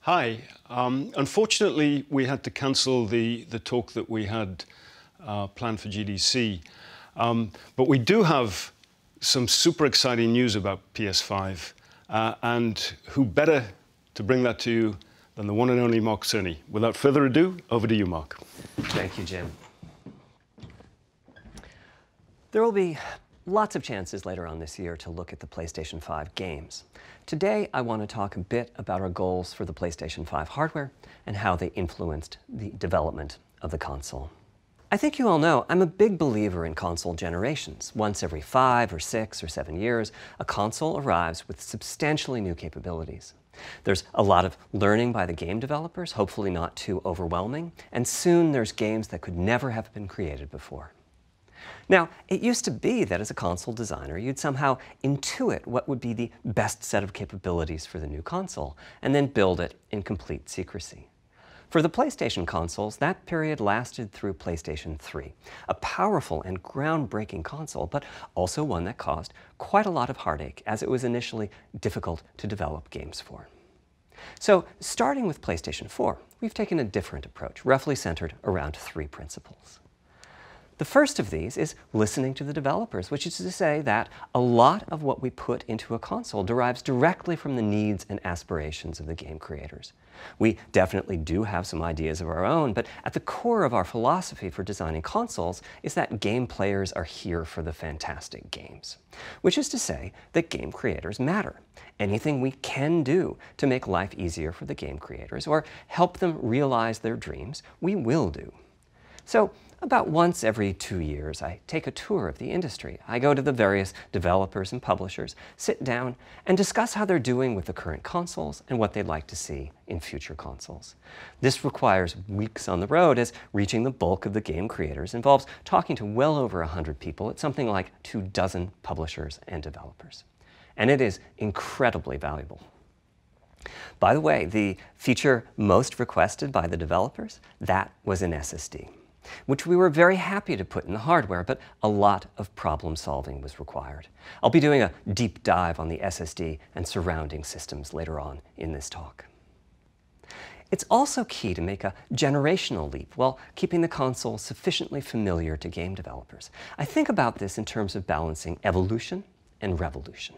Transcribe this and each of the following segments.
Hi. Unfortunately, we had to cancel the talk that we had planned for GDC. But we do have some super exciting news about PS5. And who better to bring that to you than the one and only Mark Cerny. Without further ado, over to you, Mark. Thank you, Jim. There will be lots of chances later on this year to look at the PlayStation 5 games. Today, I want to talk a bit about our goals for the PlayStation 5 hardware and how they influenced the development of the console. I think you all know I'm a big believer in console generations. Once every 5 or 6 or 7 years, a console arrives with substantially new capabilities. There's a lot of learning by the game developers, hopefully not too overwhelming, and soon there's games that could never have been created before. Now, it used to be that as a console designer, you'd somehow intuit what would be the best set of capabilities for the new console, and then build it in complete secrecy. For the PlayStation consoles, that period lasted through PlayStation 3, a powerful and groundbreaking console, but also one that caused quite a lot of heartache, as it was initially difficult to develop games for. So, starting with PlayStation 4, we've taken a different approach, roughly centered around 3 principles. The first of these is listening to the developers, which is to say that a lot of what we put into a console derives directly from the needs and aspirations of the game creators. We definitely do have some ideas of our own, but at the core of our philosophy for designing consoles is that game players are here for the fantastic games. Which is to say that game creators matter. Anything we can do to make life easier for the game creators or help them realize their dreams, we will do. So, about once every 2 years, I take a tour of the industry. I go to the various developers and publishers, sit down, and discuss how they're doing with the current consoles and what they'd like to see in future consoles. This requires weeks on the road, as reaching the bulk of the game creators involves talking to well over 100 people at something like 24 publishers and developers. And it is incredibly valuable. By the way, the feature most requested by the developers, that was an SSD, which we were very happy to put in the hardware, but a lot of problem solving was required. I'll be doing a deep dive on the SSD and surrounding systems later on in this talk. It's also key to make a generational leap while keeping the console sufficiently familiar to game developers. I think about this in terms of balancing evolution and revolution.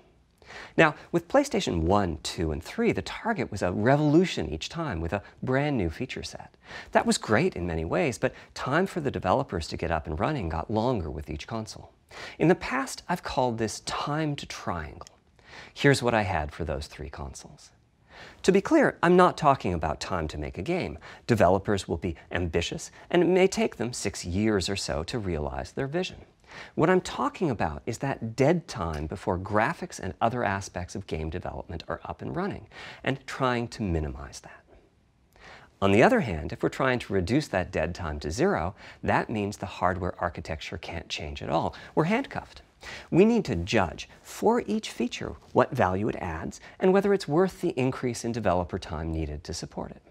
Now, with PlayStation 1, 2, and 3, the target was a revolution each time with a brand new feature set. That was great in many ways, but time for the developers to get up and running got longer with each console. In the past, I've called this time to triangle. Here's what I had for those 3 consoles. To be clear, I'm not talking about time to make a game. Developers will be ambitious, and it may take them 6 years or so to realize their vision. What I'm talking about is that dead time before graphics and other aspects of game development are up and running, and trying to minimize that. On the other hand, if we're trying to reduce that dead time to 0, that means the hardware architecture can't change at all. We're handcuffed. We need to judge for each feature what value it adds and whether it's worth the increase in developer time needed to support it.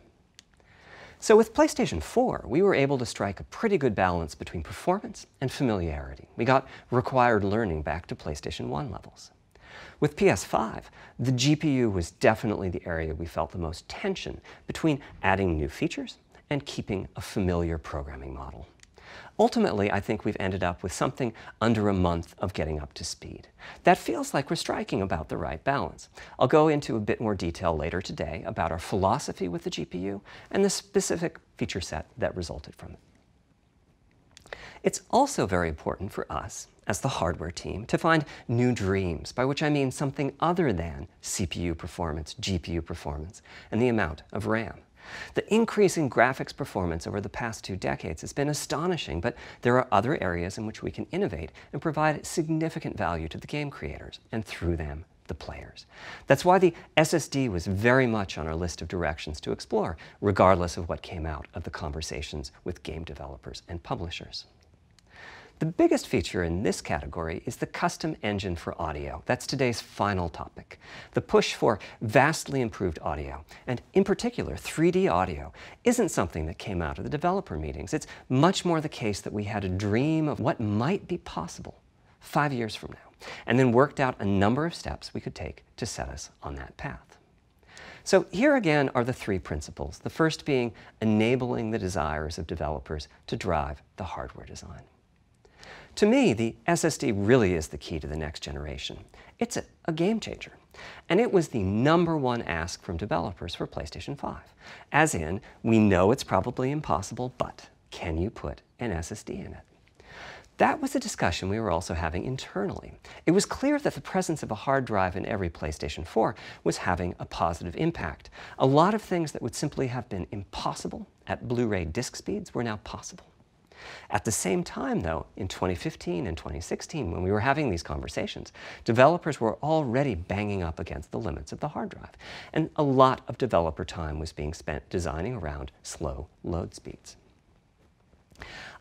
So with PlayStation 4, we were able to strike a pretty good balance between performance and familiarity. We got required learning back to PlayStation 1 levels. With PS5, the GPU was definitely the area we felt the most tension between adding new features and keeping a familiar programming model. Ultimately, I think we've ended up with something under a month of getting up to speed. That feels like we're striking about the right balance. I'll go into a bit more detail later today about our philosophy with the GPU and the specific feature set that resulted from it. It's also very important for us, as the hardware team, to find new dreams, by which I mean something other than CPU performance, GPU performance, and the amount of RAM. The increase in graphics performance over the past 2 decades has been astonishing, but there are other areas in which we can innovate and provide significant value to the game creators, and through them, the players. That's why the SSD was very much on our list of directions to explore, regardless of what came out of the conversations with game developers and publishers. The biggest feature in this category is the custom engine for audio. That's today's final topic. The push for vastly improved audio, and in particular 3D audio, isn't something that came out of the developer meetings. It's much more the case that we had a dream of what might be possible 5 years from now, and then worked out a number of steps we could take to set us on that path. So here again are the three principles, the first being enabling the desires of developers to drive the hardware design. To me, the SSD really is the key to the next generation. It's a game changer. And it was the #1 ask from developers for PlayStation 5. As in, we know it's probably impossible, but can you put an SSD in it? That was a discussion we were also having internally. It was clear that the presence of a hard drive in every PlayStation 4 was having a positive impact. A lot of things that would simply have been impossible at Blu-ray disc speeds were now possible. At the same time, though, in 2015 and 2016, when we were having these conversations, developers were already banging up against the limits of the hard drive, and a lot of developer time was being spent designing around slow load speeds.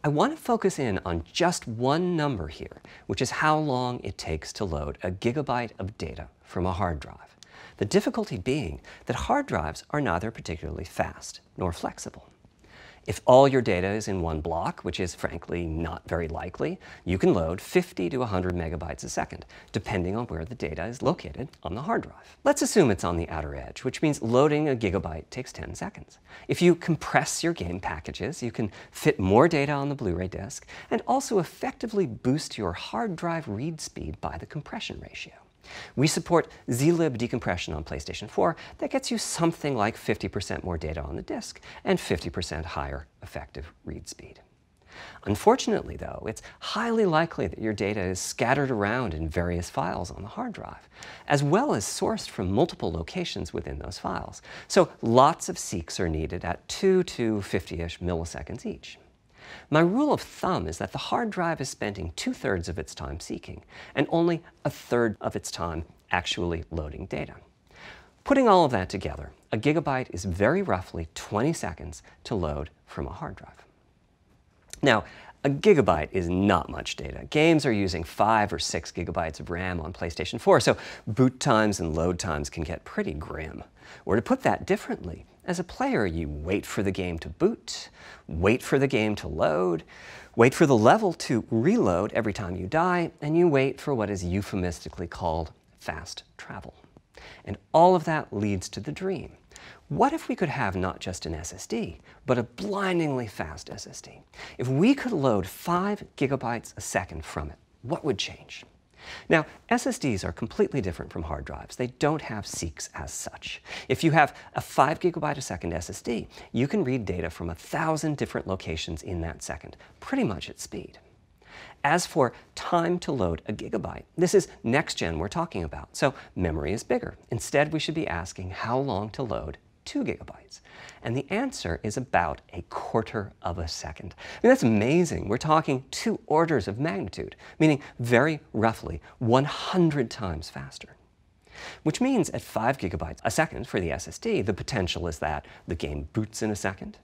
I want to focus in on just one number here, which is how long it takes to load a gigabyte of data from a hard drive. The difficulty being that hard drives are neither particularly fast nor flexible. If all your data is in one block, which is frankly not very likely, you can load 50 to 100 megabytes a second, depending on where the data is located on the hard drive. Let's assume it's on the outer edge, which means loading a gigabyte takes 10 seconds. If you compress your game packages, you can fit more data on the Blu-ray disc and also effectively boost your hard drive read speed by the compression ratio. We support zlib decompression on PlayStation 4 that gets you something like 50% more data on the disk and 50% higher effective read speed. Unfortunately, though, it's highly likely that your data is scattered around in various files on the hard drive, as well as sourced from multiple locations within those files. So lots of seeks are needed at 2 to 50-ish milliseconds each. My rule of thumb is that the hard drive is spending 2/3 of its time seeking and only 1/3 of its time actually loading data. Putting all of that together, a gigabyte is very roughly 20 seconds to load from a hard drive. Now, a gigabyte is not much data. Games are using 5 or 6 gigabytes of RAM on PlayStation 4, so boot times and load times can get pretty grim. Or to put that differently, as a player, you wait for the game to boot, wait for the game to load, wait for the level to reload every time you die, and you wait for what is euphemistically called fast travel. And all of that leads to the dream. What if we could have not just an SSD, but a blindingly fast SSD? If we could load 5 gigabytes a second from it, what would change? Now, SSDs are completely different from hard drives. They don't have seeks as such. If you have a 5 gigabyte a second SSD, you can read data from 1,000 different locations in that second, pretty much at speed. As for time to load a gigabyte, this is next gen we're talking about, so memory is bigger. Instead, we should be asking how long to load 2 gigabytes. And the answer is about 1/4 of a second. I mean, that's amazing. We're talking 2 orders of magnitude, meaning very roughly 100 times faster. Which means at 5 gigabytes a second for the SSD, the potential is that the game boots in a second.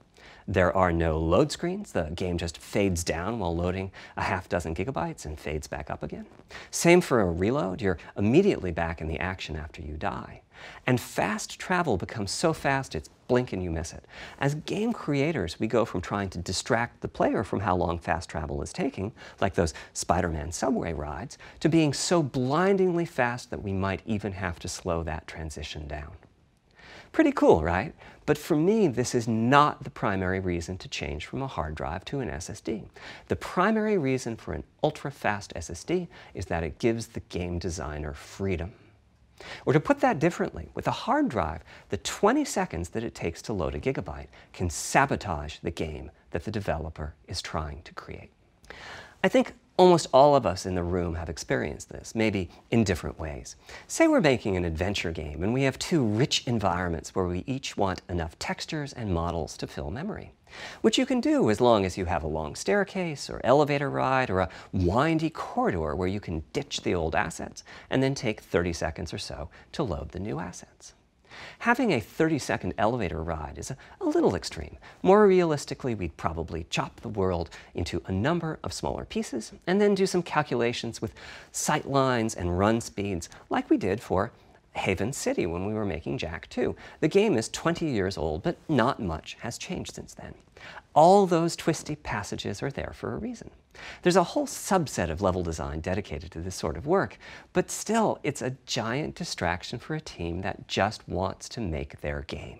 There are no load screens. The game just fades down while loading a half dozen gigabytes and fades back up again. Same for a reload. You're immediately back in the action after you die. And fast travel becomes so fast it's blink and you miss it. As game creators, we go from trying to distract the player from how long fast travel is taking, like those Spider-Man subway rides, to being so blindingly fast that we might even have to slow that transition down. Pretty cool, right? But for me, this is not the primary reason to change from a hard drive to an SSD. The primary reason for an ultra-fast SSD is that it gives the game designer freedom. Or to put that differently, with a hard drive, the 20 seconds that it takes to load a gigabyte can sabotage the game that the developer is trying to create. I think almost all of us in the room have experienced this, maybe in different ways. Say we're making an adventure game and we have 2 rich environments where we each want enough textures and models to fill memory, which you can do as long as you have a long staircase or elevator ride or a windy corridor where you can ditch the old assets and then take 30 seconds or so to load the new assets. Having a 30-second elevator ride is a little extreme. More realistically, we'd probably chop the world into a number of smaller pieces and then do some calculations with sight lines and run speeds like we did for Haven City when we were making Jak 2. The game is 20 years old, but not much has changed since then. All those twisty passages are there for a reason. There's a whole subset of level design dedicated to this sort of work, but still, it's a giant distraction for a team that just wants to make their game.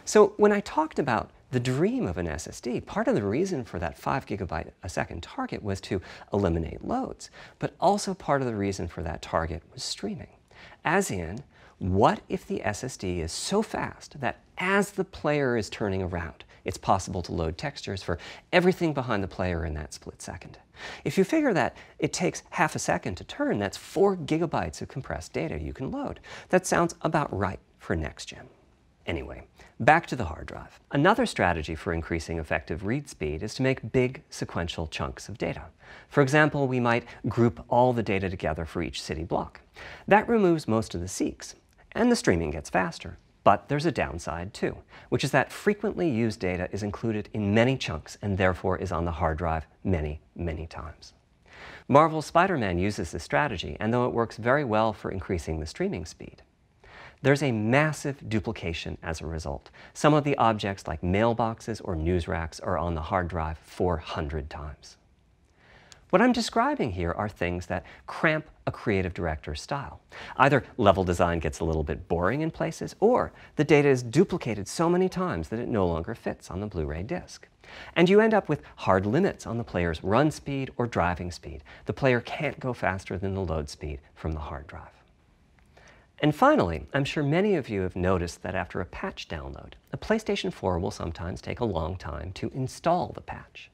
So when I talked about the dream of an SSD, part of the reason for that 5 GB a second target was to eliminate loads, but also part of the reason for that target was streaming. As in, what if the SSD is so fast that as the player is turning around, it's possible to load textures for everything behind the player in that split second? If you figure that it takes half a second to turn, that's 4 GB of compressed data you can load. That sounds about right for next gen. Anyway, back to the hard drive. Another strategy for increasing effective read speed is to make big sequential chunks of data. For example, we might group all the data together for each city block. That removes most of the seeks, and the streaming gets faster. But there's a downside too, which is that frequently used data is included in many chunks and therefore is on the hard drive many, many times. Marvel's Spider-Man uses this strategy, and though it works very well for increasing the streaming speed, there's a massive duplication as a result. Some of the objects like mailboxes or news racks are on the hard drive 400 times. What I'm describing here are things that cramp a creative director's style. Either level design gets a little bit boring in places, or the data is duplicated so many times that it no longer fits on the Blu-ray disc. And you end up with hard limits on the player's run speed or driving speed. The player can't go faster than the load speed from the hard drive. And finally, I'm sure many of you have noticed that after a patch download, a PlayStation 4 will sometimes take a long time to install the patch.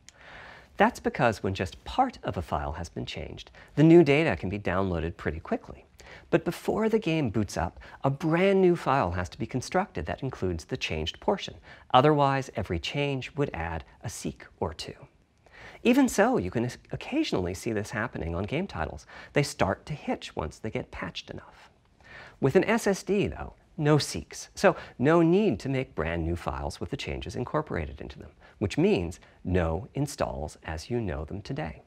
That's because when just part of a file has been changed, the new data can be downloaded pretty quickly. But before the game boots up, a brand new file has to be constructed that includes the changed portion. Otherwise, every change would add a seek or two. Even so, you can occasionally see this happening on game titles. They start to hitch once they get patched enough. With an SSD, though, no seeks, so no need to make brand new files with the changes incorporated into them, which means no installs as you know them today.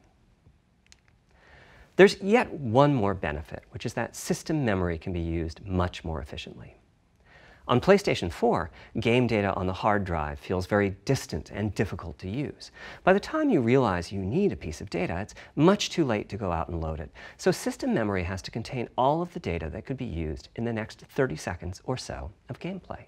There's yet one more benefit, which is that system memory can be used much more efficiently. On PlayStation 4, game data on the hard drive feels very distant and difficult to use. By the time you realize you need a piece of data, it's much too late to go out and load it. So system memory has to contain all of the data that could be used in the next 30 seconds or so of gameplay.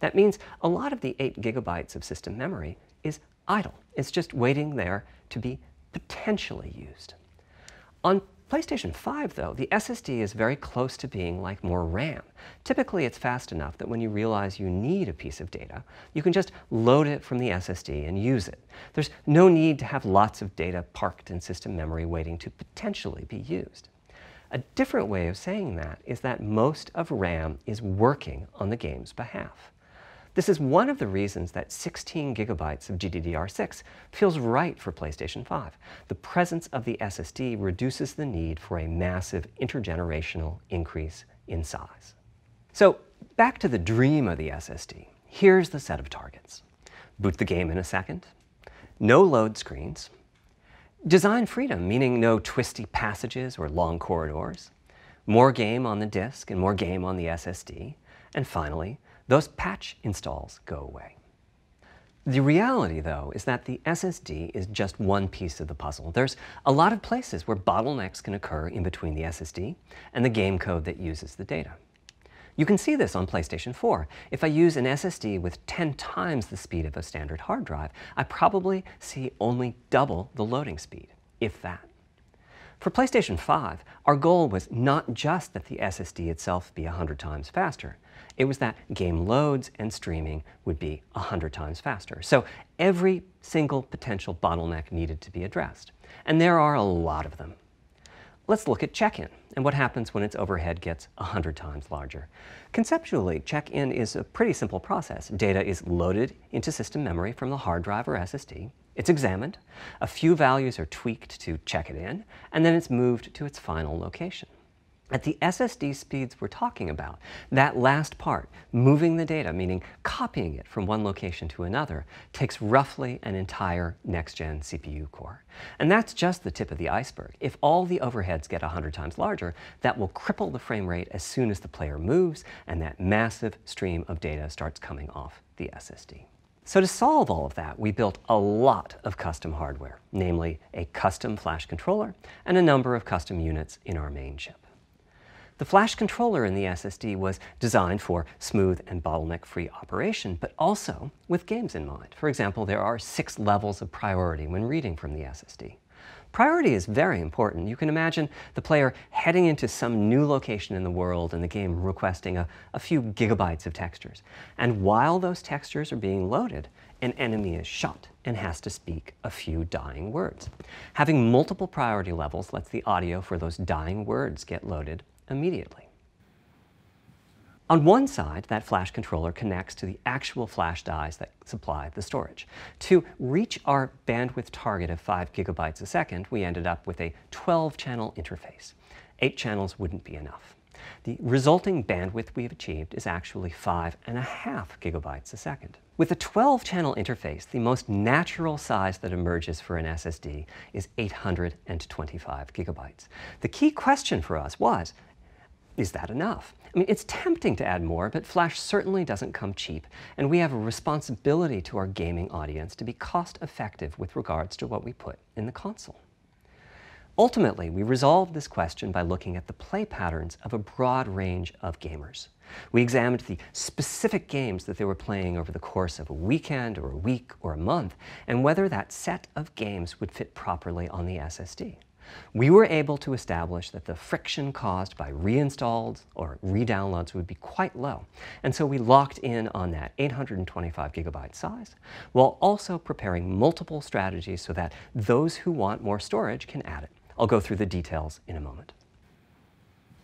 That means a lot of the 8 GB of system memory is idle. It's just waiting there to be potentially used. On PlayStation 5, though, the SSD is very close to being like more RAM. Typically, it's fast enough that when you realize you need a piece of data, you can just load it from the SSD and use it. There's no need to have lots of data parked in system memory waiting to potentially be used. A different way of saying that is that most of RAM is working on the game's behalf. This is one of the reasons that 16 GB of GDDR6 feels right for PlayStation 5. The presence of the SSD reduces the need for a massive intergenerational increase in size. So back to the dream of the SSD. Here's the set of targets. Boot the game in a second. No load screens. Design freedom, meaning no twisty passages or long corridors. More game on the disk and more game on the SSD. And finally, those patch installs go away. The reality, though, is that the SSD is just one piece of the puzzle. There's a lot of places where bottlenecks can occur in between the SSD and the game code that uses the data. You can see this on PlayStation 4. If I use an SSD with 10 times the speed of a standard hard drive, I probably see only double the loading speed, if that. For PlayStation 5, our goal was not just that the SSD itself be 100 times faster. It was that game loads and streaming would be 100 times faster. So every single potential bottleneck needed to be addressed. And there are a lot of them. Let's look at check-in and what happens when its overhead gets 100 times larger. Conceptually, check-in is a pretty simple process. Data is loaded into system memory from the hard drive or SSD. It's examined, a few values are tweaked to check it in, and then it's moved to its final location. At the SSD speeds we're talking about, that last part, moving the data, meaning copying it from one location to another, takes roughly an entire next-gen CPU core. And that's just the tip of the iceberg. If all the overheads get 100 times larger, that will cripple the frame rate as soon as the player moves and that massive stream of data starts coming off the SSD. So to solve all of that, we built a lot of custom hardware, namely a custom flash controller and a number of custom units in our main chip. The flash controller in the SSD was designed for smooth and bottleneck-free operation, but also with games in mind. For example, there are 6 levels of priority when reading from the SSD. Priority is very important. You can imagine the player heading into some new location in the world and the game requesting a few gigabytes of textures. And while those textures are being loaded, an enemy is shot and has to speak a few dying words. Having multiple priority levels lets the audio for those dying words get loaded immediately. On one side, that flash controller connects to the actual flash dies that supply the storage. To reach our bandwidth target of 5 gigabytes a second, we ended up with a 12-channel interface. 8 channels wouldn't be enough. The resulting bandwidth we've achieved is actually 5.5 gigabytes a second. With a 12-channel interface, the most natural size that emerges for an SSD is 825 gigabytes. The key question for us was, is that enough? I mean, it's tempting to add more, but flash certainly doesn't come cheap, and we have a responsibility to our gaming audience to be cost-effective with regards to what we put in the console. Ultimately, we resolved this question by looking at the play patterns of a broad range of gamers. We examined the specific games that they were playing over the course of a weekend or a week or a month, and whether that set of games would fit properly on the SSD. We were able to establish that the friction caused by reinstalls or redownloads would be quite low, and so we locked in on that 825 gigabyte size, while also preparing multiple strategies so that those who want more storage can add it. I'll go through the details in a moment.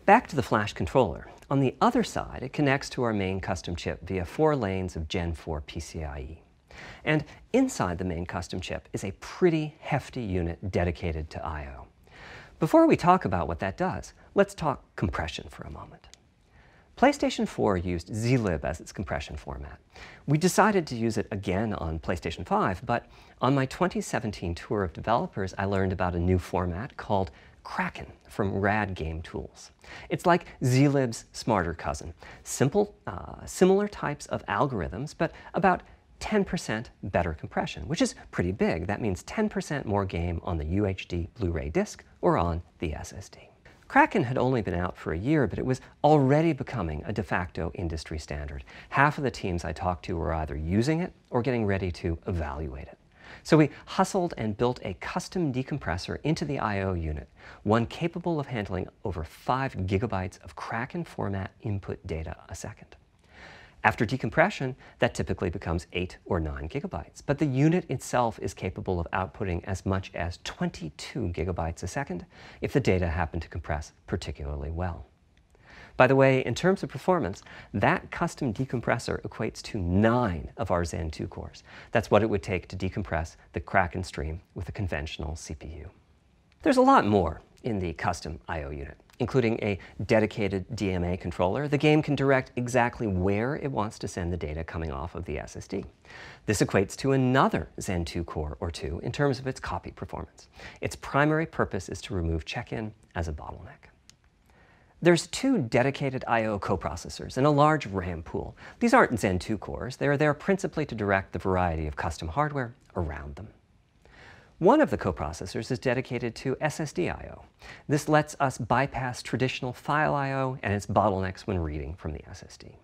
Back to the flash controller. On the other side, it connects to our main custom chip via 4 lanes of Gen 4 PCIe. And inside the main custom chip is a pretty hefty unit dedicated to I/O. Before we talk about what that does, let's talk compression for a moment. PlayStation 4 used zlib as its compression format. We decided to use it again on PlayStation 5, but on my 2017 tour of developers, I learned about a new format called Kraken from Rad Game Tools. It's like zlib's smarter cousin. Simple, similar types of algorithms, but about 10% better compression, which is pretty big. That means 10% more game on the UHD Blu-ray disc or on the SSD. Kraken had only been out for a year, but it was already becoming a de facto industry standard. Half of the teams I talked to were either using it or getting ready to evaluate it. So we hustled and built a custom decompressor into the I/O unit, one capable of handling over 5 gigabytes of Kraken format input data a second. After decompression, that typically becomes 8 or 9 gigabytes, but the unit itself is capable of outputting as much as 22 gigabytes a second if the data happen to compress particularly well. By the way, in terms of performance, that custom decompressor equates to 9 of our Zen 2 cores. That's what it would take to decompress the Kraken stream with a conventional CPU. There's a lot more in the custom I/O unit, including a dedicated DMA controller. The game can direct exactly where it wants to send the data coming off of the SSD. This equates to another Zen 2 core or 2 in terms of its copy performance. Its primary purpose is to remove check-in as a bottleneck. There's 2 dedicated I/O coprocessors and a large RAM pool. These aren't Zen 2 cores. They're there principally to direct the variety of custom hardware around them. One of the coprocessors is dedicated to SSD I/O. This lets us bypass traditional file I/O and its bottlenecks when reading from the SSD.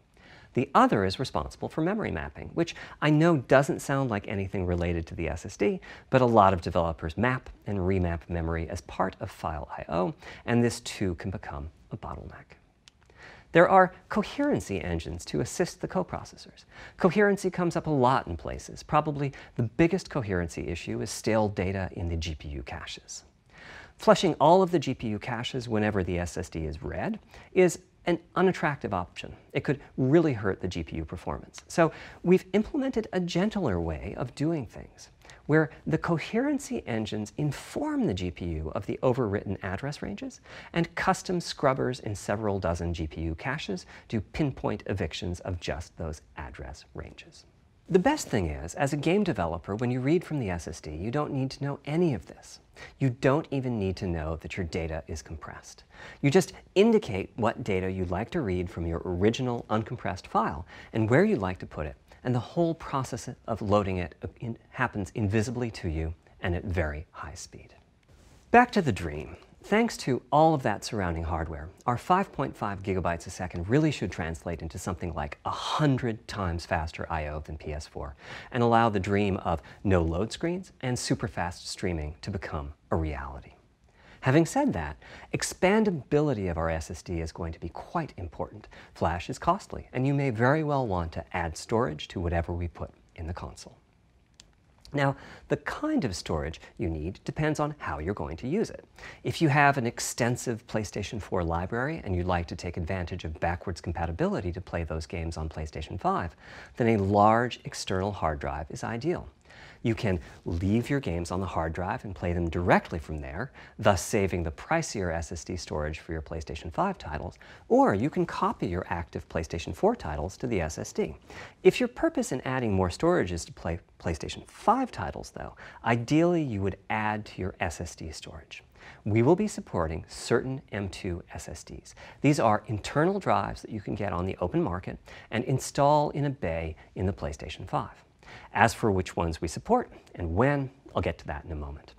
The other is responsible for memory mapping, which I know doesn't sound like anything related to the SSD, but a lot of developers map and remap memory as part of file I/O, and this too can become a bottleneck. There are coherency engines to assist the coprocessors. Coherency comes up a lot in places. Probably the biggest coherency issue is stale data in the GPU caches. Flushing all of the GPU caches whenever the SSD is read is an unattractive option. It could really hurt the GPU performance. So we've implemented a gentler way of doing things, where the coherency engines inform the GPU of the overwritten address ranges, and custom scrubbers in several dozen GPU caches do pinpoint evictions of just those address ranges. The best thing is, as a game developer, when you read from the SSD, you don't need to know any of this. You don't even need to know that your data is compressed. You just indicate what data you'd like to read from your original uncompressed file and where you'd like to put it, and the whole process of loading it happens invisibly to you and at very high speed. Back to the dream. Thanks to all of that surrounding hardware, our 5.5 gigabytes a second really should translate into something like 100 times faster I/O than PS4 and allow the dream of no load screens and super fast streaming to become a reality. Having said that, expandability of our SSD is going to be quite important. Flash is costly, and you may very well want to add storage to whatever we put in the console. Now, the kind of storage you need depends on how you're going to use it. If you have an extensive PlayStation 4 library and you'd like to take advantage of backwards compatibility to play those games on PlayStation 5, then a large external hard drive is ideal. You can leave your games on the hard drive and play them directly from there, thus saving the pricier SSD storage for your PlayStation 5 titles, or you can copy your active PlayStation 4 titles to the SSD. If your purpose in adding more storage is to play PlayStation 5 titles, though, ideally you would add to your SSD storage. We will be supporting certain M2 SSDs. These are internal drives that you can get on the open market and install in a bay in the PlayStation 5. As for which ones we support and when, I'll get to that in a moment.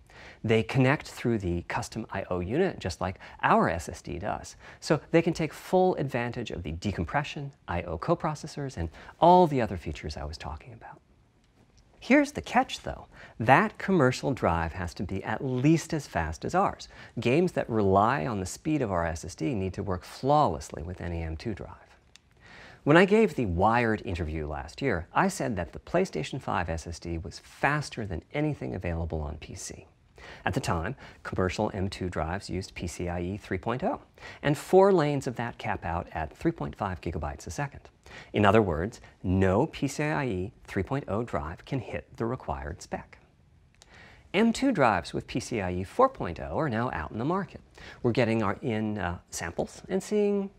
They connect through the custom I/O unit just like our SSD does, so they can take full advantage of the decompression, I/O coprocessors, and all the other features I was talking about. Here's the catch, though. That commercial drive has to be at least as fast as ours. Games that rely on the speed of our SSD need to work flawlessly with any M2 drive. When I gave the Wired interview last year, I said that the PlayStation 5 SSD was faster than anything available on PC. At the time, commercial M2 drives used PCIe 3.0, and 4 lanes of that cap out at 3.5 gigabytes a second. In other words, no PCIe 3.0 drive can hit the required spec. M2 drives with PCIe 4.0 are now out in the market. We're getting samples and seeing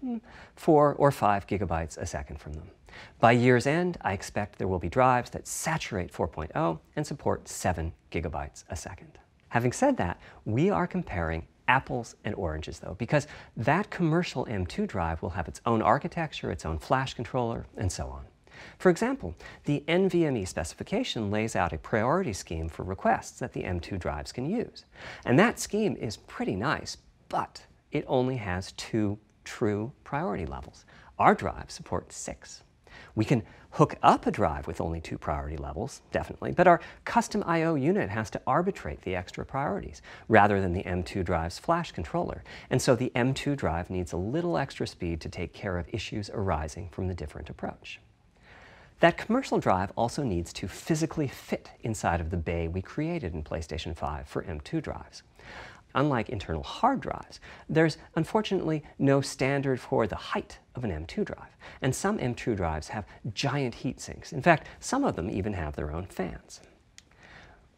4 or 5 gigabytes a second from them. By year's end, I expect there will be drives that saturate 4.0 and support 7 gigabytes a second. Having said that, we are comparing apples and oranges, though, because that commercial M2 drive will have its own architecture, its own flash controller, and so on. For example, the NVMe specification lays out a priority scheme for requests that the M2 drives can use. And that scheme is pretty nice, but it only has 2 true priority levels. Our drive supports 6. We can hook up a drive with only 2 priority levels, definitely, but our custom I/O unit has to arbitrate the extra priorities rather than the M2 drive's flash controller. And so the M2 drive needs a little extra speed to take care of issues arising from the different approach. That commercial drive also needs to physically fit inside of the bay we created in PlayStation 5 for M2 drives. Unlike internal hard drives, there's unfortunately no standard for the height of an M2 drive, and some M2 drives have giant heat sinks. In fact, some of them even have their own fans.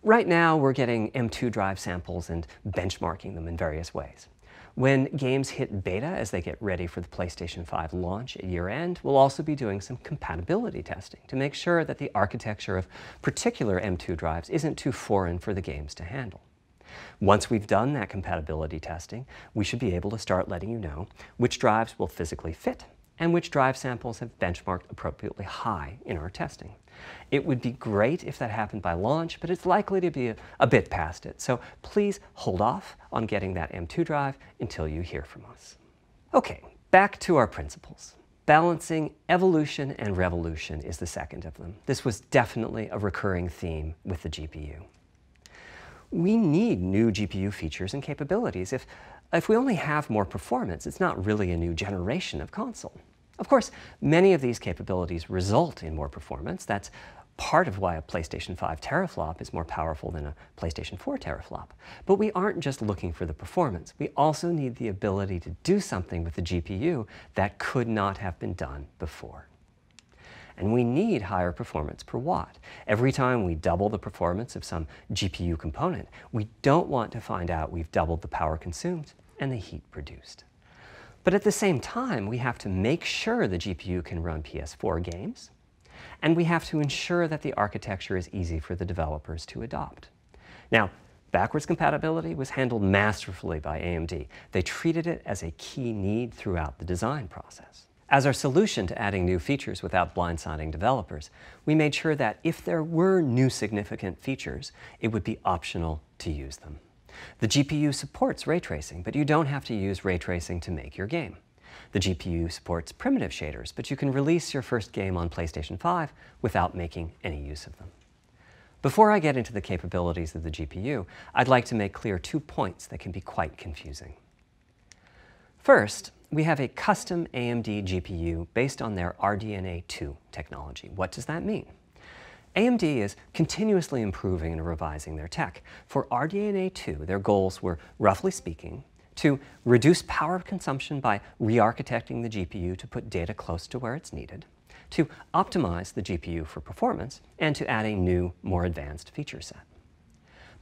Right now, we're getting M2 drive samples and benchmarking them in various ways. When games hit beta as they get ready for the PlayStation 5 launch at year-end, we'll also be doing some compatibility testing to make sure that the architecture of particular M2 drives isn't too foreign for the games to handle. Once we've done that compatibility testing, we should be able to start letting you know which drives will physically fit and which drive samples have benchmarked appropriately high in our testing. It would be great if that happened by launch, but it's likely to be a bit past it, so please hold off on getting that M2 drive until you hear from us. Okay, back to our principles. Balancing evolution and revolution is the second of them. This was definitely a recurring theme with the GPU. We need new GPU features and capabilities. If we only have more performance, it's not really a new generation of console. Of course, many of these capabilities result in more performance. That's part of why a PlayStation 5 teraflop is more powerful than a PlayStation 4 teraflop. But we aren't just looking for the performance. We also need the ability to do something with the GPU that could not have been done before. And we need higher performance per watt. Every time we double the performance of some GPU component, we don't want to find out we've doubled the power consumed and the heat produced. But at the same time, we have to make sure the GPU can run PS4 games, and we have to ensure that the architecture is easy for the developers to adopt. Now, backwards compatibility was handled masterfully by AMD. They treated it as a key need throughout the design process. As our solution to adding new features without blindsiding developers, we made sure that if there were new significant features, it would be optional to use them. The GPU supports ray tracing, but you don't have to use ray tracing to make your game. The GPU supports primitive shaders, but you can release your first game on PlayStation 5 without making any use of them. Before I get into the capabilities of the GPU, I'd like to make clear 2 points that can be quite confusing. First, we have a custom AMD GPU based on their RDNA 2 technology. What does that mean? AMD is continuously improving and revising their tech. For RDNA 2, their goals were, roughly speaking, to reduce power consumption by re-architecting the GPU to put data close to where it's needed, to optimize the GPU for performance, and to add a new, more advanced feature set.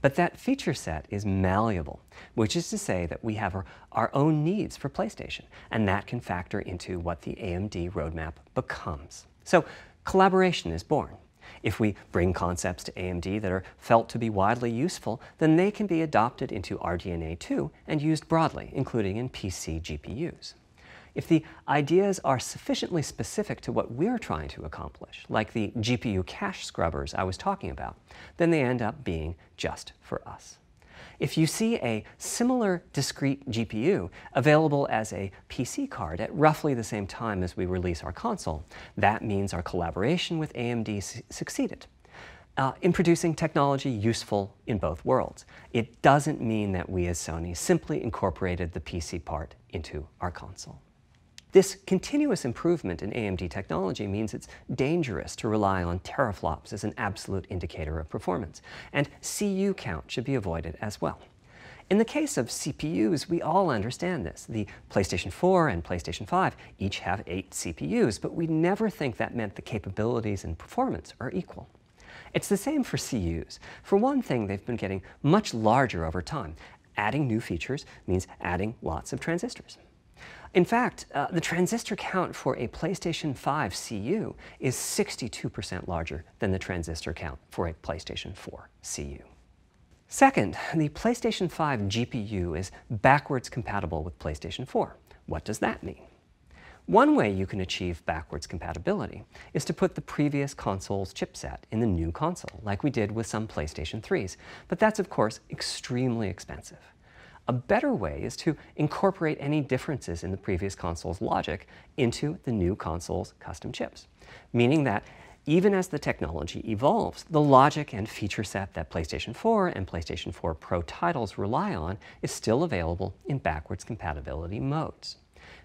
But that feature set is malleable, which is to say that we have our own needs for PlayStation, and that can factor into what the AMD roadmap becomes. So collaboration is born. If we bring concepts to AMD that are felt to be widely useful, then they can be adopted into RDNA 2 and used broadly, including in PC GPUs. If the ideas are sufficiently specific to what we're trying to accomplish, like the GPU cache scrubbers I was talking about, then they end up being just for us. If you see a similar discrete GPU available as a PC card at roughly the same time as we release our console, that means our collaboration with AMD succeeded in producing technology useful in both worlds. It doesn't mean that we as Sony simply incorporated the PC part into our console. This continuous improvement in AMD technology means it's dangerous to rely on teraflops as an absolute indicator of performance, and CU count should be avoided as well. In the case of CPUs, we all understand this. The PlayStation 4 and PlayStation 5 each have 8 CPUs, but we never think that meant the capabilities and performance are equal. It's the same for CUs. For one thing, they've been getting much larger over time. Adding new features means adding lots of transistors. In fact, the transistor count for a PlayStation 5 CU is 62% larger than the transistor count for a PlayStation 4 CU. Second, the PlayStation 5 GPU is backwards compatible with PlayStation 4. What does that mean? One way you can achieve backwards compatibility is to put the previous console's chipset in the new console, like we did with some PlayStation 3s, but that's of course extremely expensive. A better way is to incorporate any differences in the previous console's logic into the new console's custom chips, meaning that even as the technology evolves, the logic and feature set that PlayStation 4 and PlayStation 4 Pro titles rely on is still available in backwards compatibility modes.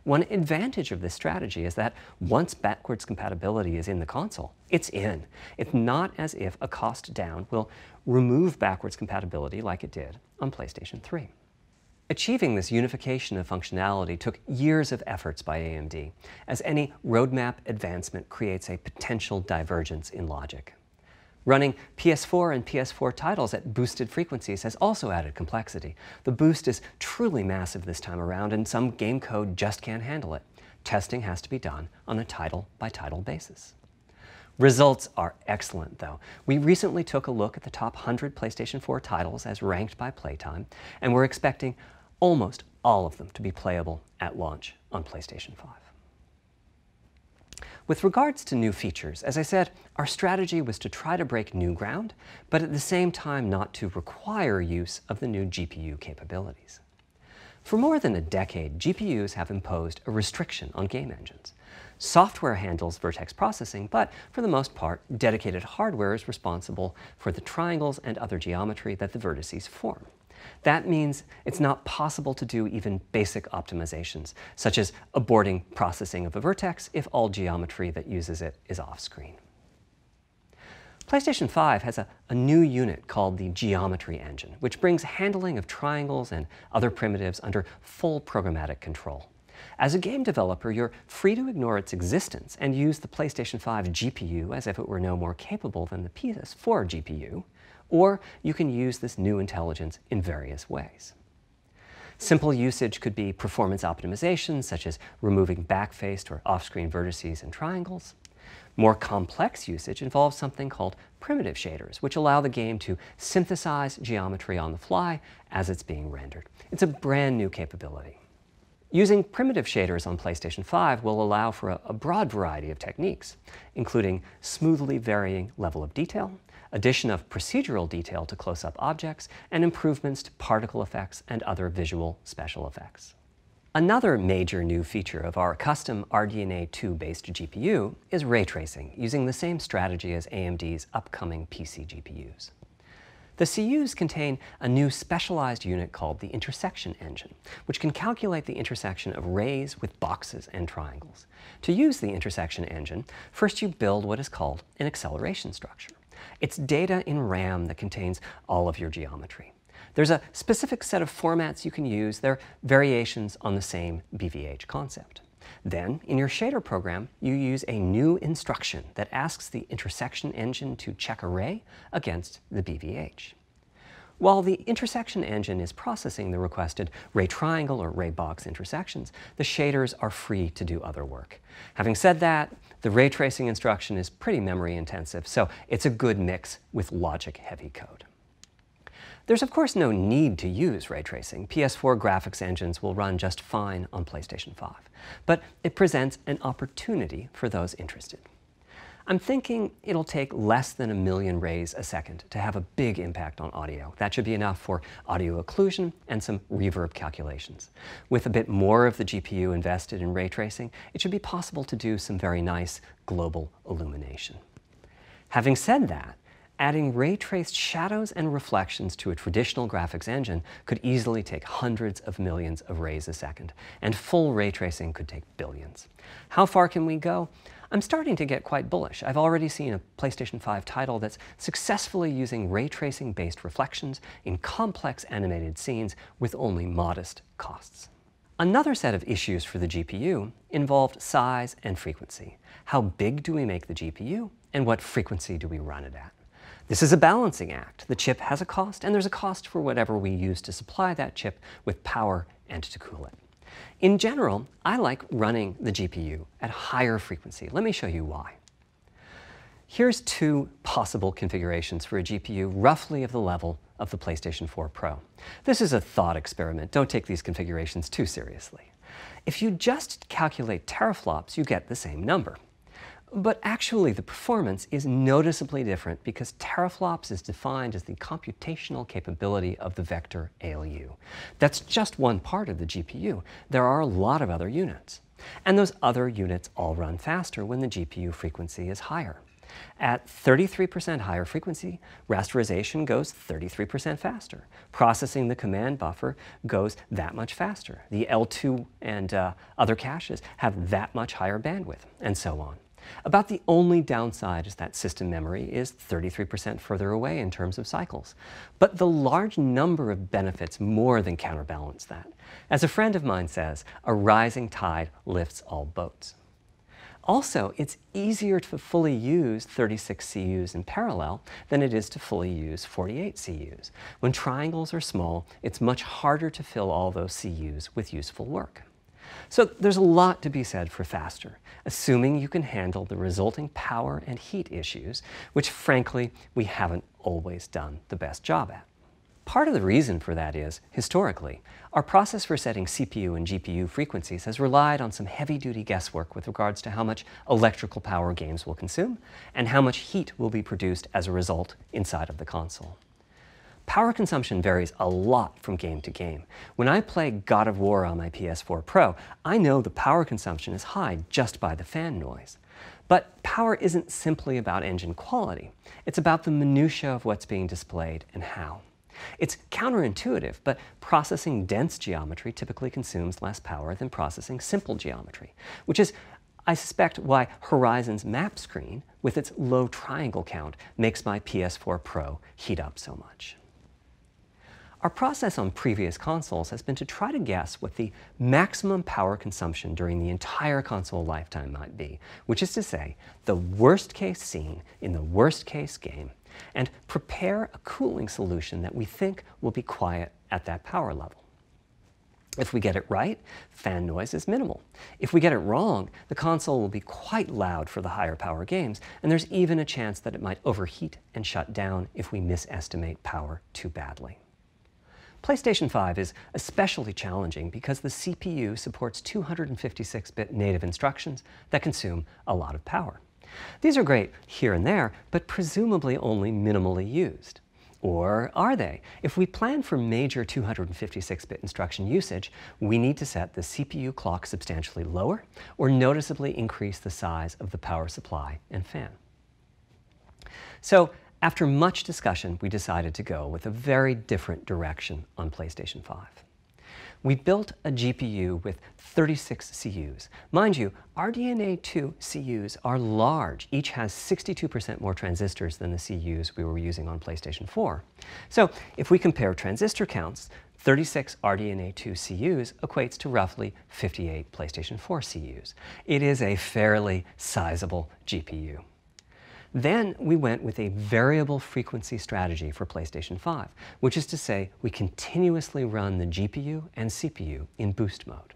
One advantage of this strategy is that once backwards compatibility is in the console, it's in. It's not as if a cost down will remove backwards compatibility like it did on PlayStation 3. Achieving this unification of functionality took years of efforts by AMD, as any roadmap advancement creates a potential divergence in logic. Running PS4 and PS4 titles at boosted frequencies has also added complexity. The boost is truly massive this time around, and some game code just can't handle it. Testing has to be done on a title-by-title basis. Results are excellent, though. We recently took a look at the top 100 PlayStation 4 titles as ranked by playtime, and we're expecting almost all of them to be playable at launch on PlayStation 5. With regards to new features, as I said, our strategy was to try to break new ground, but at the same time not to require use of the new GPU capabilities. For more than a decade, GPUs have imposed a restriction on game engines. Software handles vertex processing, but for the most part, dedicated hardware is responsible for the triangles and other geometry that the vertices form. That means it's not possible to do even basic optimizations, such as aborting processing of a vertex if all geometry that uses it is off-screen. PlayStation 5 has a new unit called the Geometry Engine, which brings handling of triangles and other primitives under full programmatic control. As a game developer, you're free to ignore its existence and use the PlayStation 5 GPU as if it were no more capable than the PS4 GPU, or you can use this new intelligence in various ways. Simple usage could be performance optimization, such as removing backfaced or off-screen vertices and triangles. More complex usage involves something called primitive shaders, which allow the game to synthesize geometry on the fly as it's being rendered. It's a brand new capability. Using primitive shaders on PlayStation 5 will allow for a broad variety of techniques, including smoothly varying level of detail, addition of procedural detail to close-up objects, and improvements to particle effects and other visual special effects. Another major new feature of our custom RDNA 2-based GPU is ray tracing, using the same strategy as AMD's upcoming PC GPUs. The CUs contain a new specialized unit called the intersection engine, which can calculate the intersection of rays with boxes and triangles. To use the intersection engine, first you build what is called an acceleration structure. It's data in RAM that contains all of your geometry. There's a specific set of formats you can use. They're variations on the same BVH concept. Then, in your shader program, you use a new instruction that asks the intersection engine to check a ray against the BVH. While the intersection engine is processing the requested ray triangle or ray box intersections, the shaders are free to do other work. Having said that, the ray tracing instruction is pretty memory intensive, so it's a good mix with logic-heavy code. There's of course no need to use ray tracing. PS4 graphics engines will run just fine on PlayStation 5. But it presents an opportunity for those interested. I'm thinking it'll take less than 1 million rays a second to have a big impact on audio. That should be enough for audio occlusion and some reverb calculations. With a bit more of the GPU invested in ray tracing, it should be possible to do some very nice global illumination. Having said that, adding ray-traced shadows and reflections to a traditional graphics engine could easily take hundreds of millions of rays a second, and full ray tracing could take billions. How far can we go? I'm starting to get quite bullish. I've already seen a PlayStation 5 title that's successfully using ray tracing-based reflections in complex animated scenes with only modest costs. Another set of issues for the GPU involved size and frequency. How big do we make the GPU, and what frequency do we run it at? This is a balancing act. The chip has a cost, and there's a cost for whatever we use to supply that chip with power and to cool it. In general, I like running the GPU at higher frequency. Let me show you why. Here's 2 possible configurations for a GPU roughly of the level of the PlayStation 4 Pro. This is a thought experiment. Don't take these configurations too seriously. If you just calculate teraflops, you get the same number. But actually, the performance is noticeably different because teraflops is defined as the computational capability of the vector ALU. That's just one part of the GPU. There are a lot of other units. And those other units all run faster when the GPU frequency is higher. At 33% higher frequency, rasterization goes 33% faster. Processing the command buffer goes that much faster. The L2 and other caches have that much higher bandwidth, and so on. About the only downside is that system memory is 33% further away in terms of cycles. But the large number of benefits more than counterbalance that. As a friend of mine says, a rising tide lifts all boats. Also, it's easier to fully use 36 CUs in parallel than it is to fully use 48 CUs. When triangles are small, it's much harder to fill all those CUs with useful work. So there's a lot to be said for faster, assuming you can handle the resulting power and heat issues, which frankly, we haven't always done the best job at. Part of the reason for that is, historically, our process for setting CPU and GPU frequencies has relied on some heavy-duty guesswork with regards to how much electrical power games will consume and how much heat will be produced as a result inside of the console. Power consumption varies a lot from game to game. When I play God of War on my PS4 Pro, I know the power consumption is high just by the fan noise. But power isn't simply about engine quality. It's about the minutiae of what's being displayed and how. It's counterintuitive, but processing dense geometry typically consumes less power than processing simple geometry, which is I suspect why Horizon's map screen, with its low triangle count, makes my PS4 Pro heat up so much. Our process on previous consoles has been to try to guess what the maximum power consumption during the entire console lifetime might be, which is to say, the worst case scene in the worst case game, and prepare a cooling solution that we think will be quiet at that power level. If we get it right, fan noise is minimal. If we get it wrong, the console will be quite loud for the higher power games, and there's even a chance that it might overheat and shut down if we misestimate power too badly. PlayStation 5 is especially challenging because the CPU supports 256-bit native instructions that consume a lot of power. These are great here and there, but presumably only minimally used. Or are they? If we plan for major 256-bit instruction usage, we need to set the CPU clock substantially lower or noticeably increase the size of the power supply and fan. So, after much discussion, we decided to go with a very different direction on PlayStation 5. We built a GPU with 36 CUs. Mind you, RDNA 2 CUs are large. Each has 62% more transistors than the CUs we were using on PlayStation 4. So if we compare transistor counts, 36 RDNA 2 CUs equates to roughly 58 PlayStation 4 CUs. It is a fairly sizable GPU. Then we went with a variable frequency strategy for PlayStation 5, which is to say we continuously run the GPU and CPU in boost mode.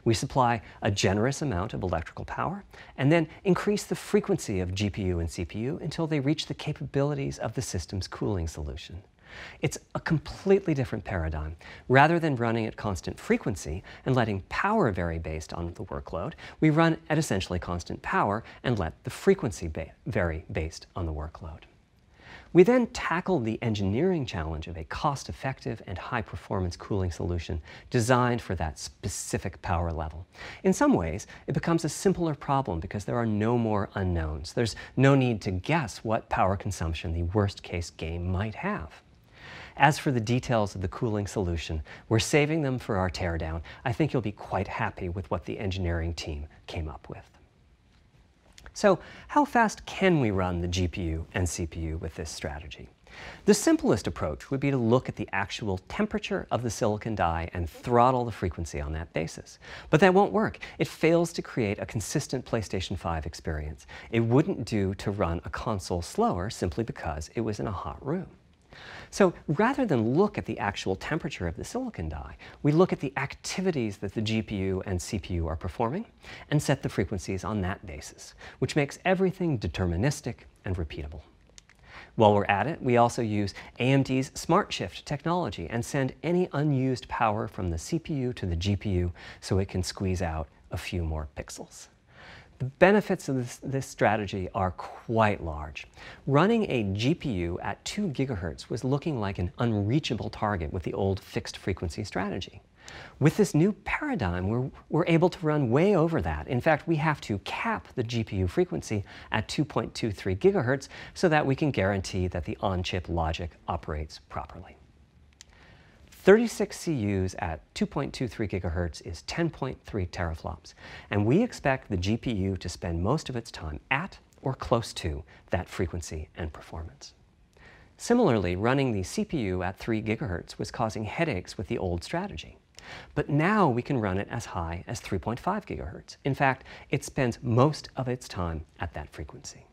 We supply a generous amount of electrical power and then increase the frequency of GPU and CPU until they reach the capabilities of the system's cooling solution. It's a completely different paradigm. Rather than running at constant frequency and letting power vary based on the workload, we run at essentially constant power and let the frequency vary based on the workload. We then tackled the engineering challenge of a cost-effective and high-performance cooling solution designed for that specific power level. In some ways, it becomes a simpler problem because there are no more unknowns. There's no need to guess what power consumption the worst-case game might have. As for the details of the cooling solution, we're saving them for our teardown. I think you'll be quite happy with what the engineering team came up with. So, how fast can we run the GPU and CPU with this strategy? The simplest approach would be to look at the actual temperature of the silicon die and throttle the frequency on that basis. But that won't work. It fails to create a consistent PlayStation 5 experience. It wouldn't do to run a console slower simply because it was in a hot room. So rather than look at the actual temperature of the silicon die, we look at the activities that the GPU and CPU are performing and set the frequencies on that basis, which makes everything deterministic and repeatable. While we're at it, we also use AMD's SmartShift technology and send any unused power from the CPU to the GPU so it can squeeze out a few more pixels. The benefits of this strategy are quite large. Running a GPU at 2 GHz was looking like an unreachable target with the old fixed frequency strategy. With this new paradigm, we're able to run way over that. In fact, we have to cap the GPU frequency at 2.23 GHz so that we can guarantee that the on-chip logic operates properly. 36 CUs at 2.23 GHz is 10.3 teraflops, and we expect the GPU to spend most of its time at or close to that frequency and performance. Similarly, running the CPU at 3 GHz was causing headaches with the old strategy. But now we can run it as high as 3.5 GHz. In fact, it spends most of its time at that frequency.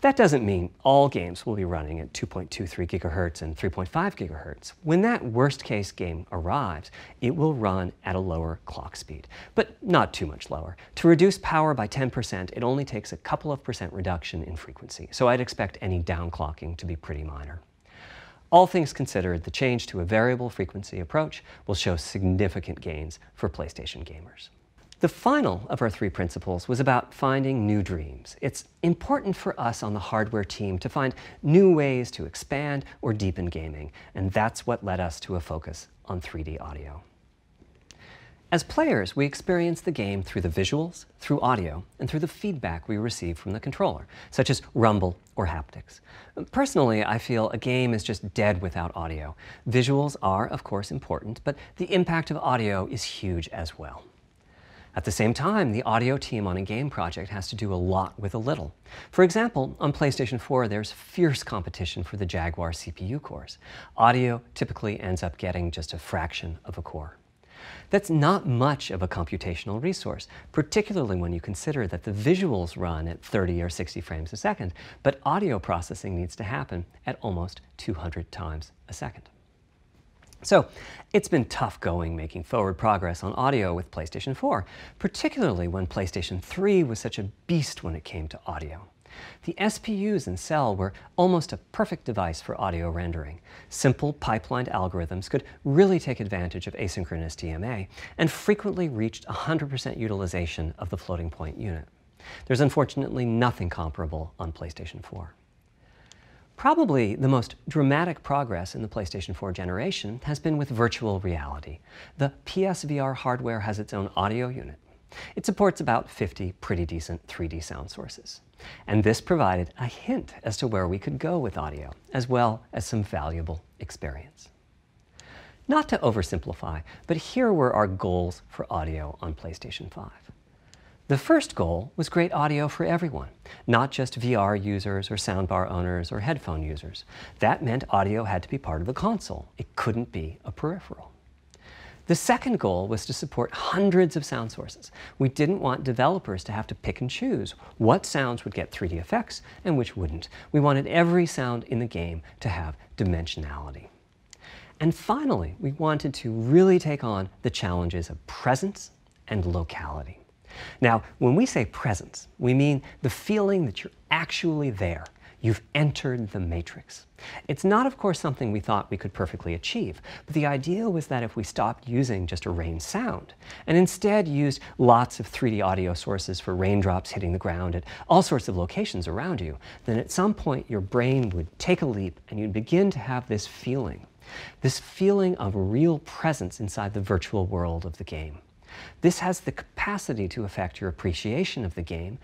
That doesn't mean all games will be running at 2.23 GHz and 3.5 GHz. When that worst-case game arrives, it will run at a lower clock speed, but not too much lower. To reduce power by 10%, it only takes a couple of % reduction in frequency, so I'd expect any downclocking to be pretty minor. All things considered, the change to a variable frequency approach will show significant gains for PlayStation gamers. The final of our 3 principles was about finding new dreams. It's important for us on the hardware team to find new ways to expand or deepen gaming, and that's what led us to a focus on 3D audio. As players, we experience the game through the visuals, through audio, and through the feedback we receive from the controller, such as rumble or haptics. Personally, I feel a game is just dead without audio. Visuals are, of course, important, but the impact of audio is huge as well. At the same time, the audio team on a game project has to do a lot with a little. For example, on PlayStation 4, there's fierce competition for the Jaguar CPU cores. Audio typically ends up getting just a fraction of a core. That's not much of a computational resource, particularly when you consider that the visuals run at 30 or 60 frames a second, but audio processing needs to happen at almost 200 times a second. So it's been tough going making forward progress on audio with PlayStation 4, particularly when PlayStation 3 was such a beast when it came to audio. The SPUs in Cell were almost a perfect device for audio rendering. Simple pipelined algorithms could really take advantage of asynchronous DMA and frequently reached 100% utilization of the floating point unit. There's unfortunately nothing comparable on PlayStation 4. Probably the most dramatic progress in the PlayStation 4 generation has been with virtual reality. The PSVR hardware has its own audio unit. It supports about 50 pretty decent 3D sound sources. And this provided a hint as to where we could go with audio, as well as some valuable experience. Not to oversimplify, but here were our goals for audio on PlayStation 5. The first goal was great audio for everyone, not just VR users or soundbar owners or headphone users. That meant audio had to be part of the console. It couldn't be a peripheral. The second goal was to support hundreds of sound sources. We didn't want developers to have to pick and choose what sounds would get 3D effects and which wouldn't. We wanted every sound in the game to have dimensionality. And finally, we wanted to really take on the challenges of presence and locality. Now, when we say presence, we mean the feeling that you're actually there. You've entered the matrix. It's not, of course, something we thought we could perfectly achieve, but the idea was that if we stopped using just a rain sound and instead used lots of 3D audio sources for raindrops hitting the ground at all sorts of locations around you, then at some point your brain would take a leap and you'd begin to have this feeling of real presence inside the virtual world of the game. This has the capacity to affect your appreciation of the game,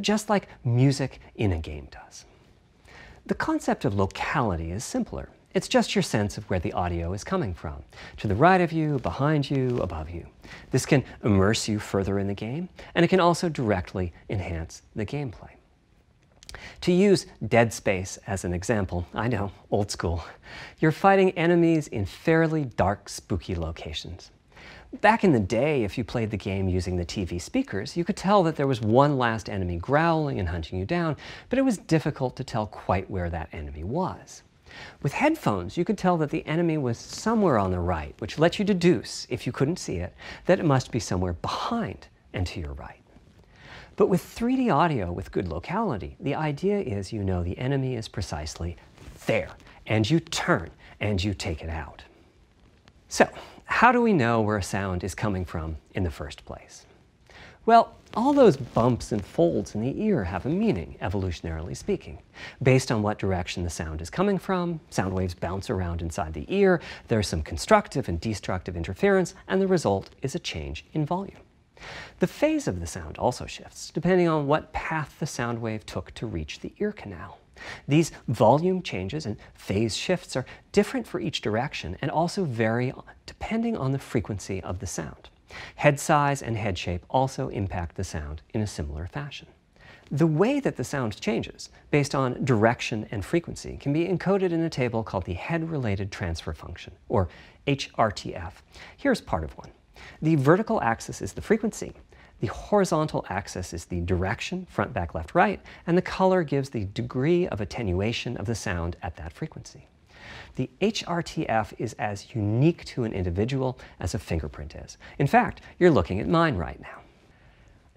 just like music in a game does. The concept of locality is simpler. It's just your sense of where the audio is coming from, to the right of you, behind you, above you. This can immerse you further in the game, and it can also directly enhance the gameplay. To use Dead Space as an example, I know, old school, you're fighting enemies in fairly dark, spooky locations. Back in the day, if you played the game using the TV speakers, you could tell that there was one last enemy growling and hunting you down, but it was difficult to tell quite where that enemy was. With headphones, you could tell that the enemy was somewhere on the right, which let you deduce, if you couldn't see it, that it must be somewhere behind and to your right. But with 3D audio with good locality, the idea is you know the enemy is precisely there, and you turn and you take it out. So, how do we know where a sound is coming from in the first place? Well, all those bumps and folds in the ear have a meaning, evolutionarily speaking. Based on what direction the sound is coming from, sound waves bounce around inside the ear, there's some constructive and destructive interference, and the result is a change in volume. The phase of the sound also shifts, depending on what path the sound wave took to reach the ear canal. These volume changes and phase shifts are different for each direction and also vary depending on the frequency of the sound. Head size and head shape also impact the sound in a similar fashion. The way that the sound changes, based on direction and frequency, can be encoded in a table called the Head-Related Transfer Function, or HRTF. Here's part of one. The vertical axis is the frequency. The horizontal axis is the direction, front, back, left, right, and the color gives the degree of attenuation of the sound at that frequency. The HRTF is as unique to an individual as a fingerprint is. In fact, you're looking at mine right now.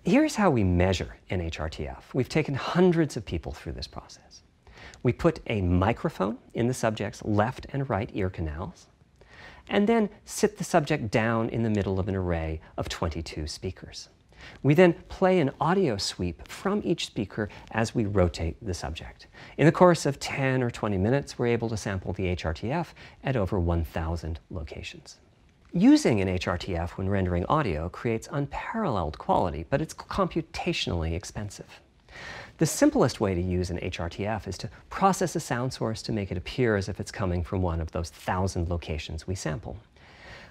Here's how we measure an HRTF. We've taken hundreds of people through this process. We put a microphone in the subject's left and right ear canals, and then sit the subject down in the middle of an array of 22 speakers. We then play an audio sweep from each speaker as we rotate the subject. In the course of 10 or 20 minutes, we're able to sample the HRTF at over 1,000 locations. Using an HRTF when rendering audio creates unparalleled quality, but it's computationally expensive. The simplest way to use an HRTF is to process a sound source to make it appear as if it's coming from one of those 1,000 locations we sample.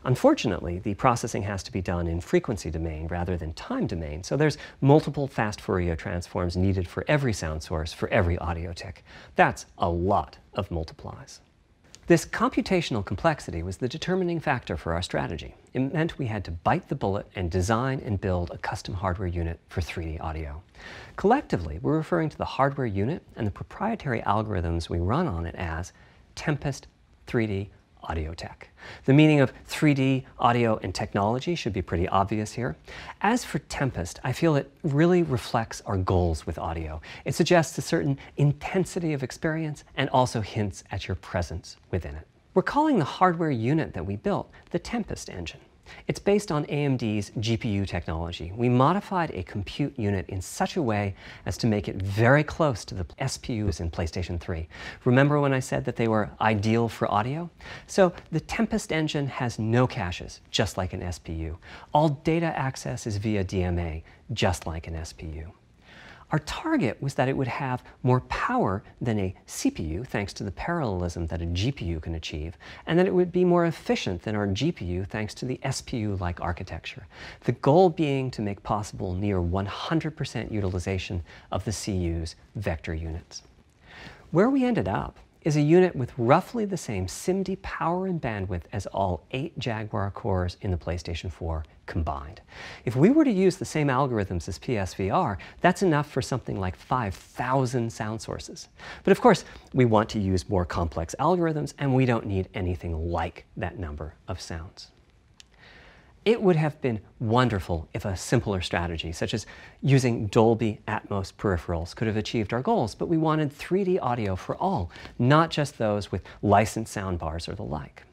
Unfortunately, the processing has to be done in frequency domain rather than time domain, so there's multiple fast Fourier transforms needed for every sound source for every audio tick. That's a lot of multiplies. This computational complexity was the determining factor for our strategy. It meant we had to bite the bullet and design and build a custom hardware unit for 3D audio. Collectively, we're referring to the hardware unit and the proprietary algorithms we run on it as Tempest 3D Audio Tech. The meaning of 3D audio and technology should be pretty obvious here. As for Tempest, I feel it really reflects our goals with audio. It suggests a certain intensity of experience and also hints at your presence within it. We're calling the hardware unit that we built the Tempest engine. It's based on AMD's GPU technology. We modified a compute unit in such a way as to make it very close to the SPUs in PlayStation 3. Remember when I said that they were ideal for audio? So the Tempest engine has no caches, just like an SPU. All data access is via DMA, just like an SPU. Our target was that it would have more power than a CPU, thanks to the parallelism that a GPU can achieve, and that it would be more efficient than our GPU, thanks to the SPU-like architecture. The goal being to make possible near 100% utilization of the CU's vector units. Where we ended up is a unit with roughly the same SIMD power and bandwidth as all 8 Jaguar cores in the PlayStation 4 combined. If we were to use the same algorithms as PSVR, that's enough for something like 5,000 sound sources. But of course, we want to use more complex algorithms, and we don't need anything like that number of sounds. It would have been wonderful if a simpler strategy, such as using Dolby Atmos peripherals, could have achieved our goals, but we wanted 3D audio for all, not just those with licensed soundbars or the like.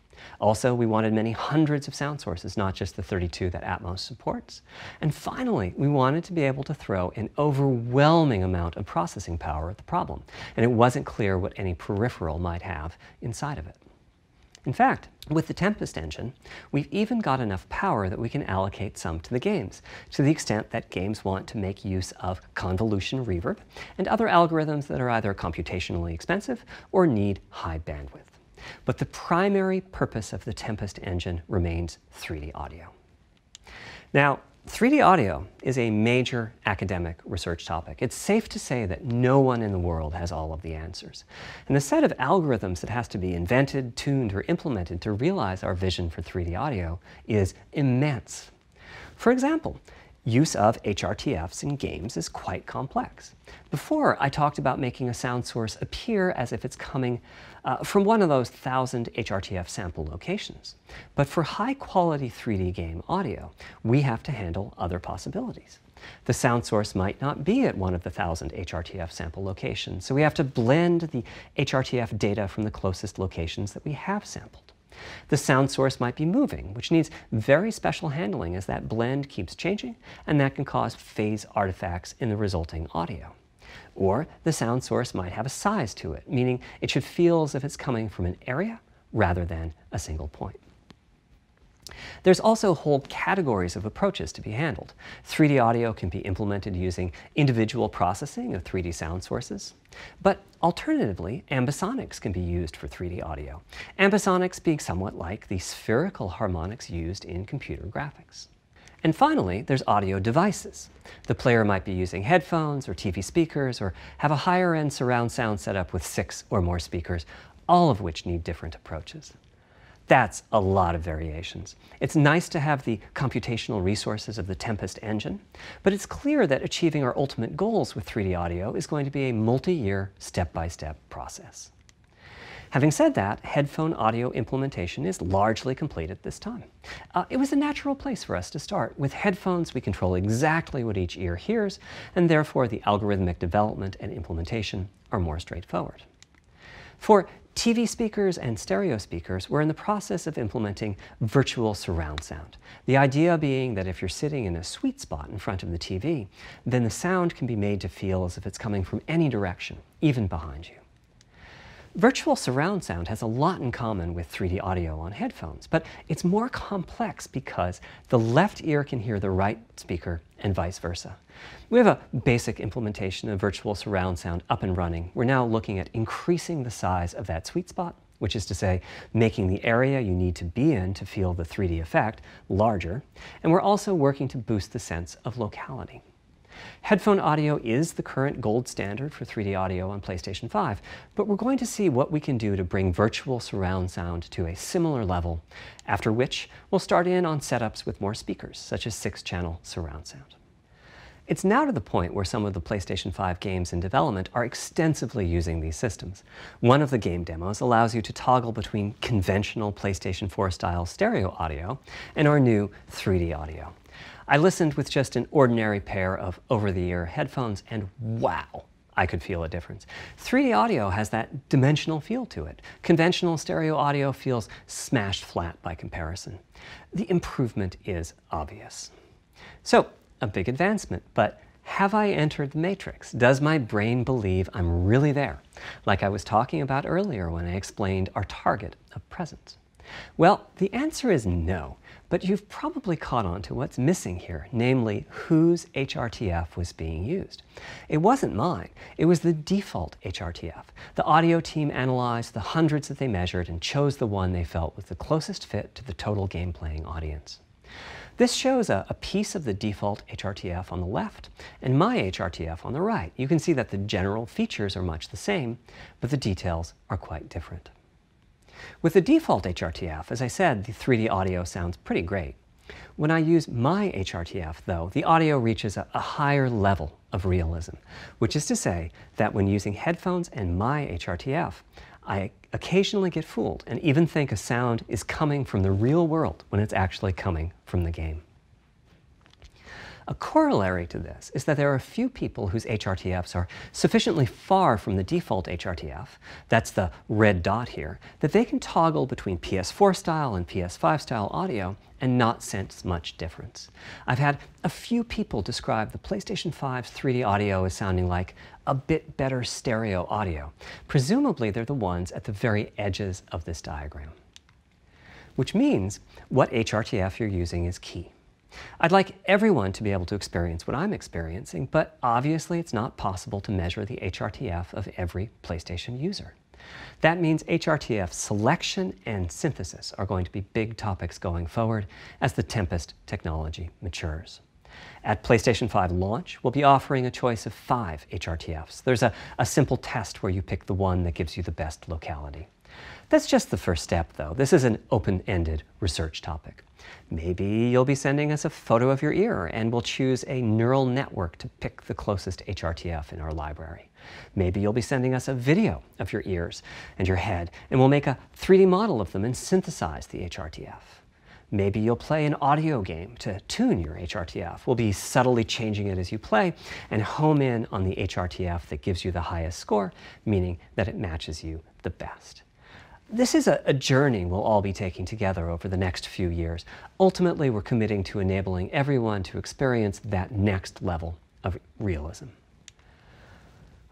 Also, we wanted many hundreds of sound sources, not just the 32 that Atmos supports. And finally, we wanted to be able to throw an overwhelming amount of processing power at the problem, and it wasn't clear what any peripheral might have inside of it. In fact, with the Tempest engine, we've even got enough power that we can allocate some to the games, to the extent that games want to make use of convolution reverb and other algorithms that are either computationally expensive or need high bandwidth. But the primary purpose of the Tempest engine remains 3D audio. Now, 3D audio is a major academic research topic. It's safe to say that no one in the world has all of the answers. And the set of algorithms that has to be invented, tuned, or implemented to realize our vision for 3D audio is immense. For example, use of HRTFs in games is quite complex. Before, I talked about making a sound source appear as if it's coming from one of those 1,000 HRTF sample locations. But for high-quality 3D game audio, we have to handle other possibilities. The sound source might not be at one of the 1,000 HRTF sample locations, so we have to blend the HRTF data from the closest locations that we have sampled. The sound source might be moving, which needs very special handling as that blend keeps changing, and that can cause phase artifacts in the resulting audio. Or the sound source might have a size to it, meaning it should feel as if it's coming from an area rather than a single point. There's also whole categories of approaches to be handled. 3D audio can be implemented using individual processing of 3D sound sources. But alternatively, ambisonics can be used for 3D audio. Ambisonics being somewhat like the spherical harmonics used in computer graphics. And finally, there's audio devices. The player might be using headphones or TV speakers or have a higher-end surround sound setup with 6 or more speakers, all of which need different approaches. That's a lot of variations. It's nice to have the computational resources of the Tempest engine, but it's clear that achieving our ultimate goals with 3D audio is going to be a multi-year, step-by-step process. Having said that, headphone audio implementation is largely complete at this time. It was a natural place for us to start. With headphones, we control exactly what each ear hears, and therefore the algorithmic development and implementation are more straightforward. For TV speakers and stereo speakers, we're in the process of implementing virtual surround sound. The idea being that if you're sitting in a sweet spot in front of the TV, then the sound can be made to feel as if it's coming from any direction, even behind you. Virtual surround sound has a lot in common with 3D audio on headphones, but it's more complex because the left ear can hear the right speaker and vice versa. We have a basic implementation of virtual surround sound up and running. We're now looking at increasing the size of that sweet spot which is to say, making the area you need to be in to feel the 3D effect larger, and we're also working to boost the sense of locality. Headphone audio is the current gold standard for 3D audio on PlayStation 5, but we're going to see what we can do to bring virtual surround sound to a similar level, after which we'll start in on setups with more speakers, such as 6-channel surround sound. It's now to the point where some of the PlayStation 5 games in development are extensively using these systems. One of the game demos allows you to toggle between conventional PlayStation 4-style stereo audio and our new 3D audio. I listened with just an ordinary pair of over-the-ear headphones, and wow, I could feel a difference. 3D audio has that dimensional feel to it. Conventional stereo audio feels smashed flat by comparison. The improvement is obvious. So, a big advancement, but have I entered the matrix? Does my brain believe I'm really there, like I was talking about earlier when I explained our target of presence? Well, the answer is no, but you've probably caught on to what's missing here, namely whose HRTF was being used. It wasn't mine, it was the default HRTF. The audio team analyzed the hundreds that they measured and chose the one they felt was the closest fit to the total game-playing audience. This shows a piece of the default HRTF on the left and my HRTF on the right. You can see that the general features are much the same, but the details are quite different. With the default HRTF, as I said, the 3D audio sounds pretty great. When I use my HRTF, though, the audio reaches a higher level of realism, which is to say that when using headphones and my HRTF, I occasionally get fooled and even think a sound is coming from the real world when it's actually coming from the game. A corollary to this is that there are a few people whose HRTFs are sufficiently far from the default HRTF, that's the red dot here, that they can toggle between PS4 style and PS5 style audio and not sense much difference. I've had a few people describe the PlayStation 5's 3D audio as sounding like a bit better stereo audio. Presumably they're the ones at the very edges of this diagram. Which means what HRTF you're using is key. I'd like everyone to be able to experience what I'm experiencing, but obviously it's not possible to measure the HRTF of every PlayStation user. That means HRTF selection and synthesis are going to be big topics going forward as the Tempest technology matures. At PlayStation 5 launch, we'll be offering a choice of 5 HRTFs. There's a simple test where you pick the one that gives you the best locality. That's just the first step, though. This is an open-ended research topic. Maybe you'll be sending us a photo of your ear, and we'll choose a neural network to pick the closest HRTF in our library. Maybe you'll be sending us a video of your ears and your head, and we'll make a 3D model of them and synthesize the HRTF. Maybe you'll play an audio game to tune your HRTF. We'll be subtly changing it as you play and home in on the HRTF that gives you the highest score, meaning that it matches you the best. This is a journey we'll all be taking together over the next few years. Ultimately, we're committing to enabling everyone to experience that next level of realism.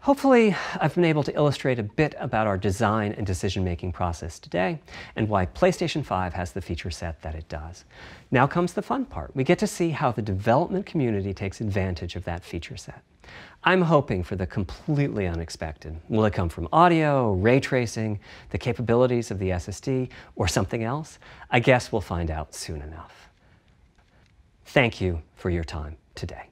Hopefully, I've been able to illustrate a bit about our design and decision-making process today and why PlayStation 5 has the feature set that it does. Now comes the fun part. We get to see how the development community takes advantage of that feature set. I'm hoping for the completely unexpected. Will it come from audio, ray tracing, the capabilities of the SSD, or something else? I guess we'll find out soon enough. Thank you for your time today.